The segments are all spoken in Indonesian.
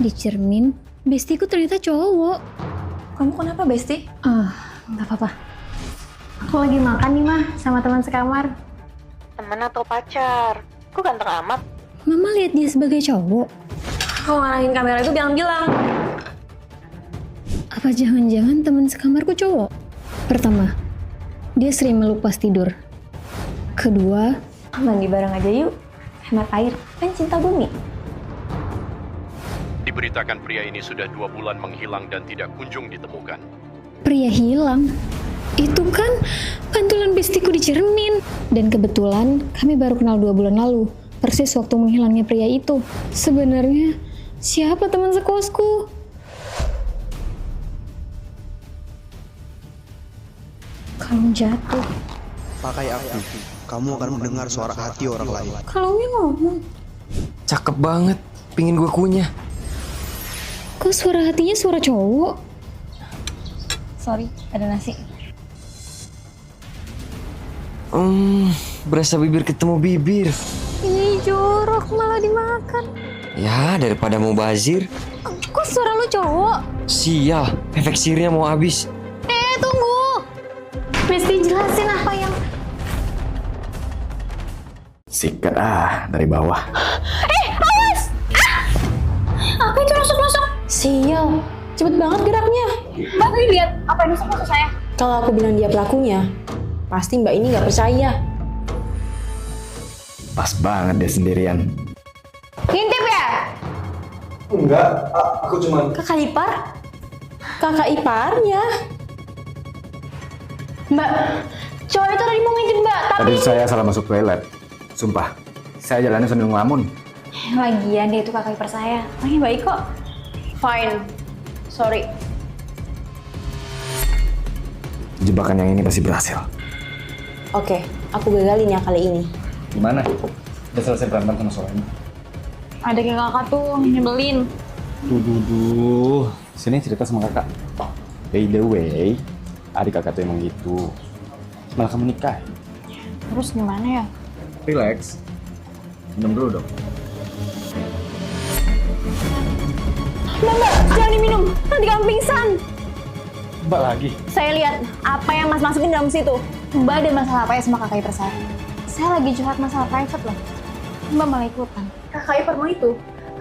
Di cermin, bestiku ternyata cowok. Kamu kenapa, Besti? Nggak apa-apa. Aku lagi makan nih, Mah, sama teman sekamar. Temen atau pacar? Kok ganteng amat? Mama lihat dia sebagai cowok. Kalau ngarahin kamera itu bilang-bilang. Apa jangan-jangan teman sekamarku cowok? Pertama, dia sering meluk pas tidur. Kedua, Mandi bareng aja yuk. Hemat air, kan cinta bumi. Diberitakan pria ini sudah 2 bulan menghilang dan tidak kunjung ditemukan. pria hilang. Itu kan pantulan bestiku di cermin. Dan kebetulan kami baru kenal 2 bulan lalu. Persis waktu menghilangnya pria itu. Sebenarnya siapa teman sekosku? Kalung jatuh. Pakai aku, kamu akan mendengar suara hati orang lain. Kalungnya ngomong. Cakep banget, pingin gue kunyah. Kok suara hatinya suara cowok? Sorry, ada nasi. Berasa bibir ketemu bibir. Ini jorok malah dimakan. Ya, daripada mau bazir. Kok suara lu cowok? Sial, efek sirnya mau habis. Tunggu. Mesti jelasin apa yang... Sikat dari bawah. Awas! Apa itu nusuk-nusuk? Sial, cepet banget geraknya. Mbak tadi lihat apa yang nusuk-nusuk saya? Kalau aku bilang dia pelakunya, pasti mbak ini nggak percaya. Pas banget dia sendirian. Ngintip ya? Enggak, aku cuma... Kakak ipar? Kakak iparnya? Mbak, cowok itu tadi mau ngintip mbak, tapi... Tadi saya salah masuk toilet. Sumpah, saya jalannya sambil ngelamun. Lagian dia itu kakak ipar saya. Makanya baik kok. Fine, sorry. Jebakan yang ini pasti berhasil. Oke, aku gagalin ya kali ini. Gimana? Udah selesai berantem sama soal ini? Ada kayak kakak tuh, nyebelin. Duh. Sini cerita sama kakak. By the way, adik kakak tuh emang gitu. Malah kamu nikah. Terus gimana ya? Relax. Minum dulu dong. Mbak, jangan diminum. Nanti kamu pingsan. Mbak lagi. Saya lihat apa yang mas masukin dalam situ. Mbak ada masalah apa ya sama kakak ipar saya? Saya lagi curhat masalah private loh. Mbak malah ikutan. Kakak iparmu itu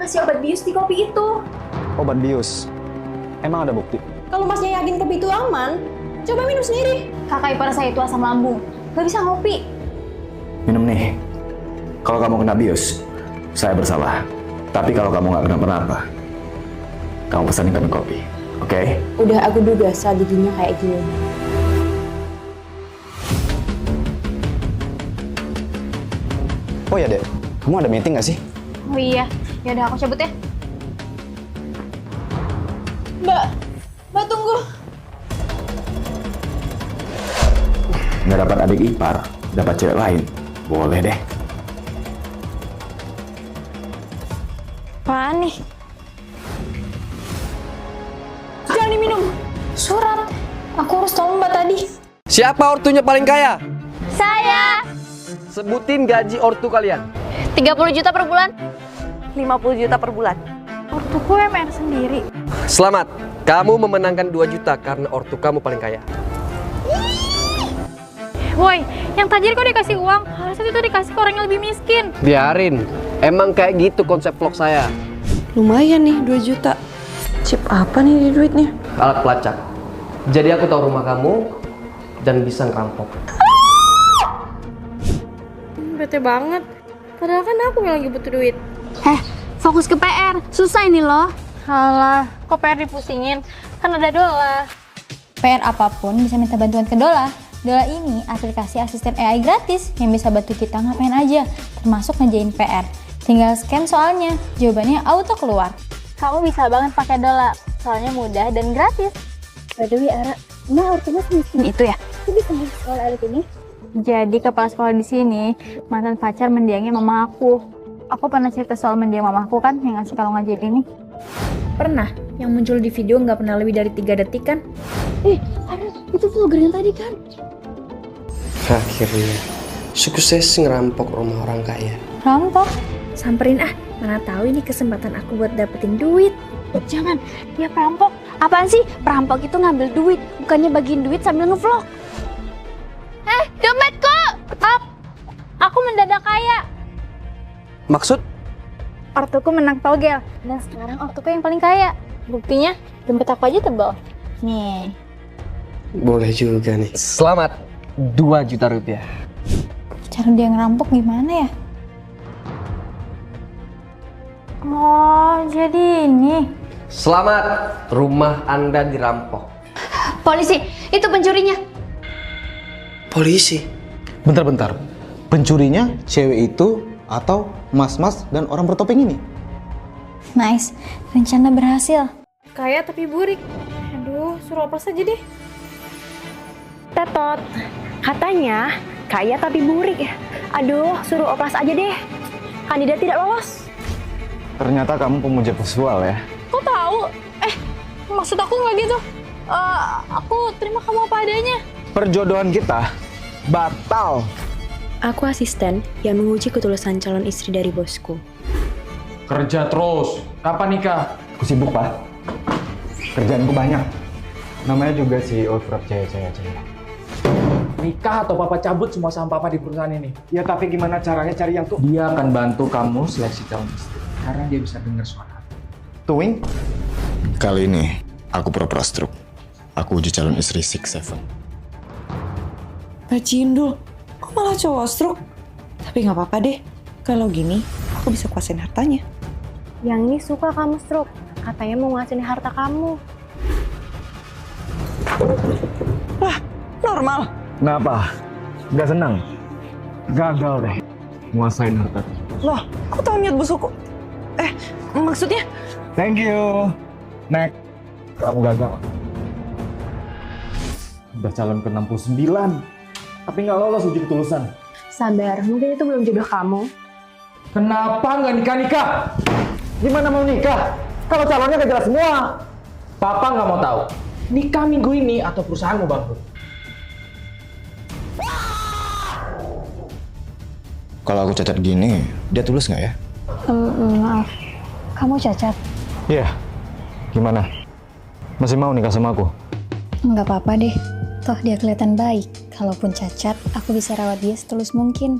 kasih obat bius di kopi itu. Obat bius. Emang ada bukti? Kalau masnya yakin kopi itu aman, coba minum sendiri. Kakak ipar saya itu asam lambung, gak bisa ngopi. Minum nih. Kalau kamu kena bius, saya bersalah. Tapi kalau kamu nggak kenapa-napa, kamu pesanin kami kopi. Oke? Udah aku duga strateginya kayak gini. Oh ya, Dek. Kamu ada meeting nggak sih? Oh iya, ya udah aku cabut ya. Mbak tunggu. Nggak dapat adik ipar, dapat cewek lain. Boleh deh. Apaan nih? Jangan diminum. Surat. Aku harus tahu mbak tadi. Siapa ortunya paling kaya? Saya! Sebutin gaji ortu kalian. 30 juta per bulan. 50 juta per bulan. Ortuku MR sendiri. Selamat, kamu memenangkan 2 juta karena ortu kamu paling kaya. Woi, yang tajir kok dikasih uang? Harusnya itu dikasih ke orang yang lebih miskin. Biarin, emang kayak gitu konsep vlog saya. Lumayan nih 2 juta. Chip apa nih di duitnya? Alat pelacak. Jadi aku tahu rumah kamu dan bisa ngerampok. Bete banget. Padahal kan aku yang lagi butuh duit. Fokus ke PR. Susah ini loh. Alah, kok PR dipusingin? Kan ada Dola. PR apapun bisa minta bantuan ke Dola. Dola ini aplikasi asisten AI gratis yang bisa bantu kita ngapain aja, termasuk ngerjain PR. Tinggal scan soalnya, jawabannya auto keluar. Kamu bisa banget pakai Dola, soalnya mudah dan gratis. By the way, Ara, emang ortunya semiskin Itu ya. itu bisa masuk sekolah alat ini? Jadi kepala sekolah di sini mantan pacar mendiangnya mama aku. Aku pernah cerita soal mendiang mama aku kan yang ngasih kalung ajaib ini. Pernah, yang muncul di video nggak pernah lebih dari 3 detik kan? Ara, itu vlogger yang tadi kan? Akhirnya, sukses ngerampok rumah orang kaya. Rampok. Samperin Mana tahu ini kesempatan aku buat dapetin duit. Jangan, dia perampok. Apaan sih? Perampok itu ngambil duit, bukannya bagiin duit sambil ngevlog. Dompetku! Aku mendadak kaya. Maksud? Ortuku menang togel. Dan sekarang ortuku yang paling kaya. Buktinya, dompet aku aja tebal. Nih. Boleh juga nih. Selamat 2 juta rupiah. Cara dia ngerampok gimana ya? Oh, jadi ini. Selamat, rumah Anda dirampok. Polisi, itu pencurinya. Polisi. Bentar-bentar, pencurinya cewek itu atau mas-mas dan orang bertopeng ini? Nice, rencana berhasil. Kaya tapi burik. Aduh, suruh oplos aja deh. Tetot, katanya kaya tapi burik. Aduh, suruh oplos aja deh. Kandidat tidak lolos. Ternyata kamu pemuja visual ya. Kok tahu? Maksud aku nggak gitu. Aku terima kamu apa adanya. Perjodohan kita batal. Aku asisten yang menguji ketulusan calon istri dari bosku. Kerja terus. Kapan nikah? Aku sibuk, Pak. Kerjaanku banyak. Namanya juga CEO Frap Jaya. Nikah atau papa cabut semua saham papa di perusahaan ini? Ya tapi gimana caranya cari yang tuh? Dia akan bantu kamu seleksi calon istri. Karena dia bisa dengar suara. Tuing? Kali ini aku pura-pura stroke. Aku uji calon istri 6-7. Mbak Cindul, kok malah cowok stroke? Tapi nggak apa-apa deh. Kalau gini, aku bisa kuasain hartanya. Yang ini suka kamu stroke. Katanya mau ngasihin harta kamu. Lah, normal. Kenapa? Gak senang? Gagal deh. Nguasain harta. Loh, kok tahu niat busukku? Maksudnya? Thank you. Next. Kamu gagal. Udah calon ke 69. Tapi nggak lolos uji ketulusan. Sabar, mungkin itu belum jodoh kamu. Kenapa nggak nikah-nikah? Gimana mau nikah? Kalau calonnya gak jelas semua. Papa nggak mau tahu. Nikah minggu ini atau perusahaanmu bangkrut. Kalau aku cacat gini, dia tulus nggak ya? Maaf, kamu cacat? Iya. Gimana? Masih mau nikah sama aku? Nggak apa-apa deh. Toh dia kelihatan baik. Kalaupun cacat, aku bisa rawat dia setulus mungkin.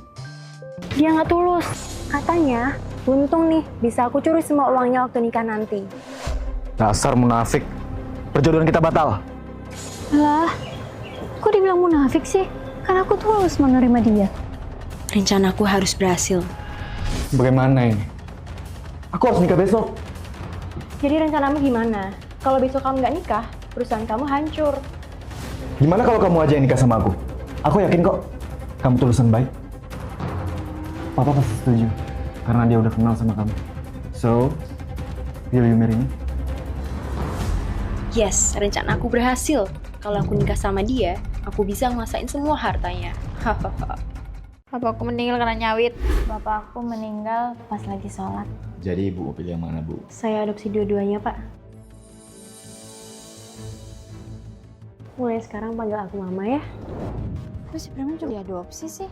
Dia nggak tulus. Katanya, untung nih bisa aku curi semua uangnya waktu nikah nanti. Dasar munafik. Perjodohan kita batal. Lah, kok dibilang munafik sih? Kan aku tulus menerima dia. Rencanaku harus berhasil. Bagaimana ini? Aku harus nikah besok. Jadi rencanamu gimana? Kalau besok kamu nggak nikah, perusahaan kamu hancur. Gimana kalau kamu aja yang nikah sama aku? Aku yakin kok kamu tulusan baik. Papa pasti setuju karena dia udah kenal sama kamu. So, will you marry me? Yes, rencana aku berhasil. Kalau aku nikah sama dia, aku bisa nguasain semua hartanya. Hahaha. Bapakku meninggal karena nyawit. Bapakku meninggal pas lagi sholat. Jadi ibu mau pilih yang mana, Bu? Saya adopsi dua-duanya, Pak. Mulai sekarang panggil aku Mama ya. Terus si Preman juga diadopsi sih.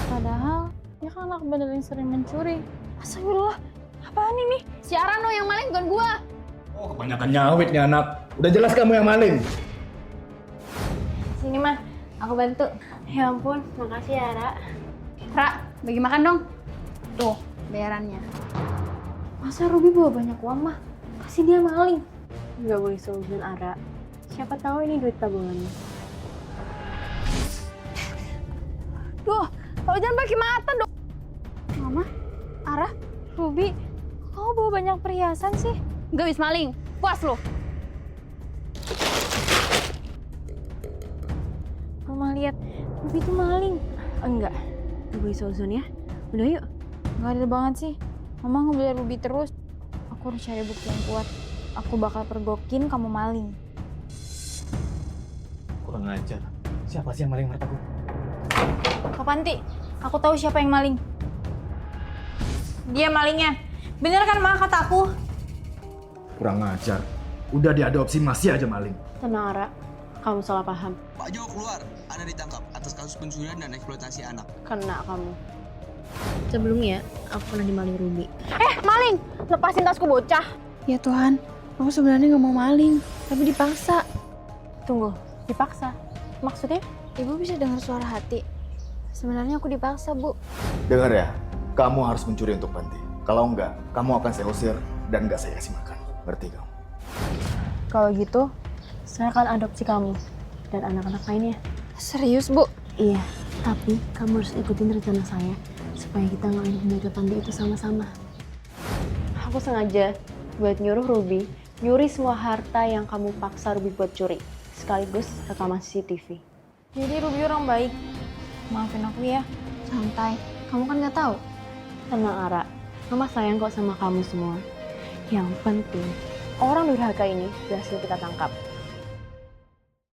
Padahal dia kan anak bandel yang sering mencuri. Astagfirullah, apaan ini? Si Arano yang maling bukan gua. Oh, kebanyakan nyawit nih anak. Udah jelas kamu yang maling. Sini mah, aku bantu. Ya ampun, makasih ya, Ra. Ra, bagi makan dong. Tuh, bayarannya. Masa Ruby bawa banyak uang mah? Kasih dia maling. Nggak boleh seuzon, Ara. Siapa tahu ini duit tabungannya. Duh, kalau jangan pakai mata dong. Mama, Ara, Ruby, kamu bawa banyak perhiasan sih? Nggak bisa maling, puas lo. Mama lihat, Ruby itu maling. Enggak, nggak boleh seuzon ya. Udah yuk. Nggak adil banget sih. Mama ngebela Ruby terus. Aku harus cari bukti yang kuat. Aku bakal pergokin kamu maling. Kurang ajar. Siapa sih yang maling hartaku? Kak Panti, aku tahu siapa yang maling. Dia malingnya. Bener kan Ma kataku? Kurang ajar. Udah diadopsi masih aja maling. Tenang, Ra. Kamu salah paham. Pak Jo keluar, Anda ditangkap atas kasus pencurian dan eksploitasi anak. Kena kamu. Sebelumnya, aku pernah dimaling Ruby. Maling! Lepasin tasku bocah! Ya Tuhan, aku sebenarnya nggak mau maling, tapi dipaksa. Tunggu, dipaksa? Maksudnya? Ibu bisa dengar suara hati. Sebenarnya aku dipaksa, Bu. Dengar ya, kamu harus mencuri untuk Banti. Kalau enggak, kamu akan saya usir dan enggak saya kasih makan. Ngerti kamu? Kalau gitu, saya akan adopsi kamu dan anak-anak lainnya. Serius, Bu? Iya, tapi kamu harus ikutin rencana saya supaya kita ngelain penjaga panti itu sama-sama. Aku sengaja buat nyuruh Ruby nyuri semua harta yang kamu paksa Ruby buat curi, sekaligus rekaman CCTV. Jadi Ruby orang baik. Maafin aku ya. Santai, kamu kan nggak tahu. Tenang Ara, Mama sayang kok sama kamu semua. Yang penting, orang durhaka ini berhasil kita tangkap.